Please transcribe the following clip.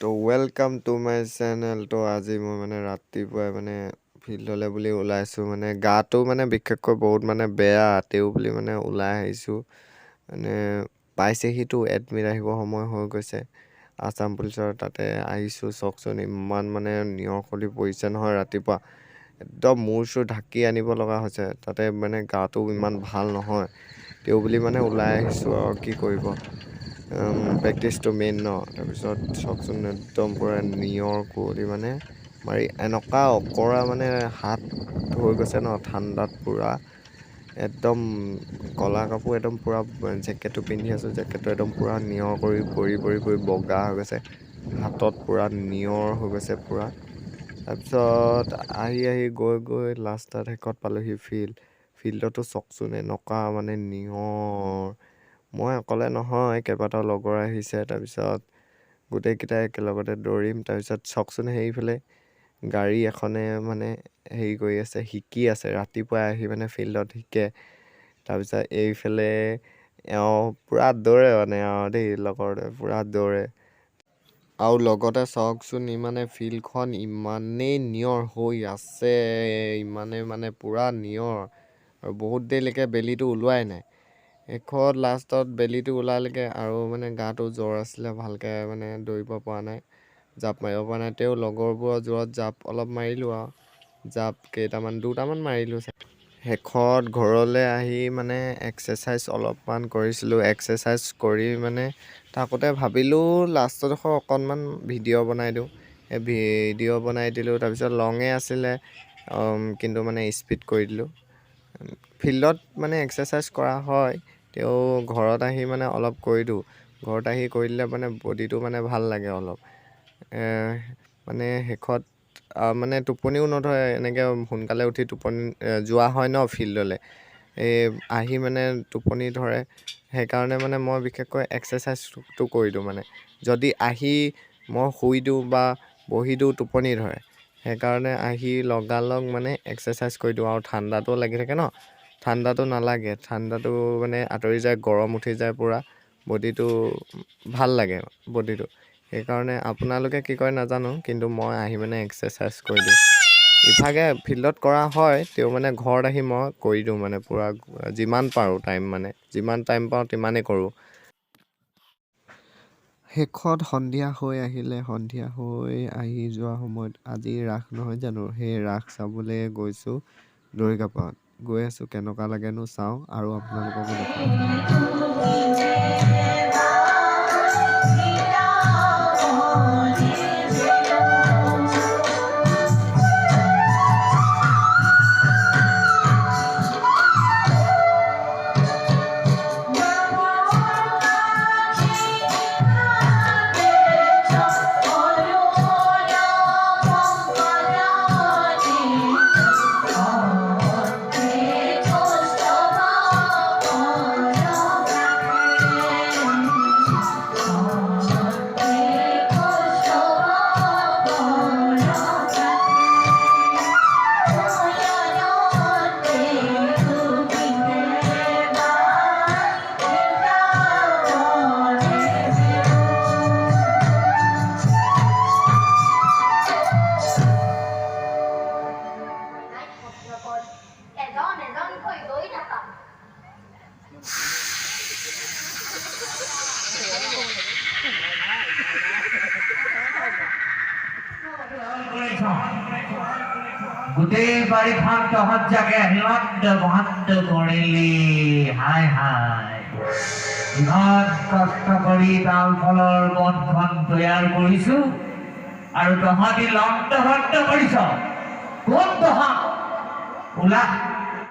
তো welcome to my channel. তো আজি মই মানে ৰাতিপুৱাই মানে ফিল্ডলৈ বুলি ওলাইছোঁ, মানে গাটো মানে বিশেষকৈ বহুত মানে বেয়া, তেও বুলি মানে ওলাই আহিছোঁ। মানে পাইছেহিতো এডমিট আহিব সময় হৈ গৈছে। আছাম পুলিচৰ তাতে আহিছোঁ, চাওকচোন ইমান মানে নিয়ৰ খুলি পৰিছে নহয় ৰাতিপুৱা। একদম মূৰ চুৰ ঢাকি আনিব লগা হৈছে, তাতে মানে গাটো ইমান ভাল নহয়। তেও বুলি মানে ওলাই আহিছোঁ আৰু কি কৰিব, প্ৰেক্টিচটো মেইন ন। তাৰপিছত চাওকচোন একদম পূৰা নিয়ৰ কুঁৱলী মানে মাৰি এনেকুৱা অকৰা মানে হাত হৈ গৈছে ন ঠাণ্ডাত পূৰা। একদম ক'লা কাপোৰ একদম পূৰা জেকেটটো পিন্ধি আছোঁ, জেকেটটো একদম পূৰা নিয়ৰ কৰি পৰি পৰি পৰি বগা হৈ গৈছে। হাতত পূৰা নিয়ৰ হৈ গৈছে পূৰা। তাৰপিছত আহি গৈ গৈ লাষ্টত শেষত পালোঁহি ফিল্ডতো চাওকচোন এনেকুৱা মানে নিয়ৰ। মই অকলে নহয়, কেইবাটাও লগৰ আহিছে। তাৰপিছত গোটেইকেইটাই একেলগতে দৌৰিম। তাৰপিছত চাওকচোন সেইফালে গাড়ী এখনে মানে হেৰি কৰি আছে, শিকি আছে, ৰাতিপুৱাই আহি মানে ফিল্ডত শিকে। তাৰপিছত এইফালে এওঁ পূৰা দৌৰে মানে দেই, লগৰটোৱে পূৰা দৌৰে। আৰু লগতে চাওকচোন ইমানে ফিল্ডখন ইমানেই নিয়ৰ হৈ আছে, ইমানে মানে পূৰা নিয়ৰ, আৰু বহুত দেৰিলৈকে বেলিটো ওলোৱাই নাই। শেষত লাষ্টত বেলিটো ওলালেগৈ আৰু মানে গাটো জ্বৰ আছিলে, ভালকৈ মানে দৌৰিব পৰা নাই, জাপ মাৰিব পৰা নাই। তেওঁ লগৰবোৰৰ জোৰত জাপ অলপ মাৰিলোঁ আৰু জাপ দুটামান মাৰিলোঁ। শেষত ঘৰলৈ আহি মানে এক্সাৰচাইজ অলপমান কৰিছিলোঁ। এক্সাৰচাইজ কৰি মানে থাকোঁতে ভাবিলোঁ লাষ্টডোখৰ অকণমান ভিডিঅ' বনাই দিওঁ। সেই ভিডিঅ' বনাই দিলোঁ। তাৰপিছত লঙে আছিলে, কিন্তু মানে স্পীড কৰি দিলোঁ। ফিল্ডত মানে এক্সাৰচাইজ কৰা হয়, তেওঁ ঘৰত আহি মানে অলপ কৰি দিওঁ। ঘৰত আহি কৰি দিলে মানে বডিটো মানে ভাল লাগে অলপ। মানে শেষত মানে টোপনিও নধৰে, এনেকৈ সোনকালে উঠি টোপনি যোৱা হয় ন ফিল্ডলৈ, আহি মানে টোপনি ধৰে। সেইকাৰণে মানে মই বিশেষকৈ এক্সাৰচাইজটো কৰি দিওঁ। মানে যদি আহি মই শুই দিওঁ বা বহি দিওঁ টোপনি ধৰে, সেইকাৰণে আহি লগালগ মানে এক্সাৰচাইজ কৰি দিওঁ। আৰু ঠাণ্ডাটো লাগি থাকে ন, ঠাণ্ডাটো নালাগে, ঠাণ্ডাটো মানে আঁতৰি যায়, গৰম উঠি যায় পূৰা, বডিটো ভাল লাগে বডিটো। সেইকাৰণে আপোনালোকে কি কৰে নাজানো, কিন্তু মই আহি মানে এক্সাৰচাইজ কৰি দিওঁ। ইভাগে ফিল্ডত কৰা হয়, তেওঁ মানে ঘৰত আহি মই কৰি দিওঁ মানে পূৰা যিমান পাৰোঁ টাইম, মানে যিমান টাইম পাওঁ তিমানেই কৰোঁ। শেষত সন্ধিয়া হৈ আহিলে, সন্ধিয়া হৈ আহি যোৱা সময়ত আজি ৰাস নহয় জানো, সেই ৰাস চাবলৈ গৈছোঁ দৈৰিকাপাত। গৈ আছোঁ, কেনেকুৱা লাগেনো চাওঁ আৰু আপোনালোককো দেখাওঁ। গোটেই বাৰীখন তহঁত জাগে হিমন্ত মহন্ত কৰিলি, হাই হাই ইমান কষ্ট কৰি তাল ফলৰ বনখন তৈয়াৰ কৰিছো, আৰু তহঁতি লণ্ড ভণ্ড কৰিছ। কোন তহঁত ওলা।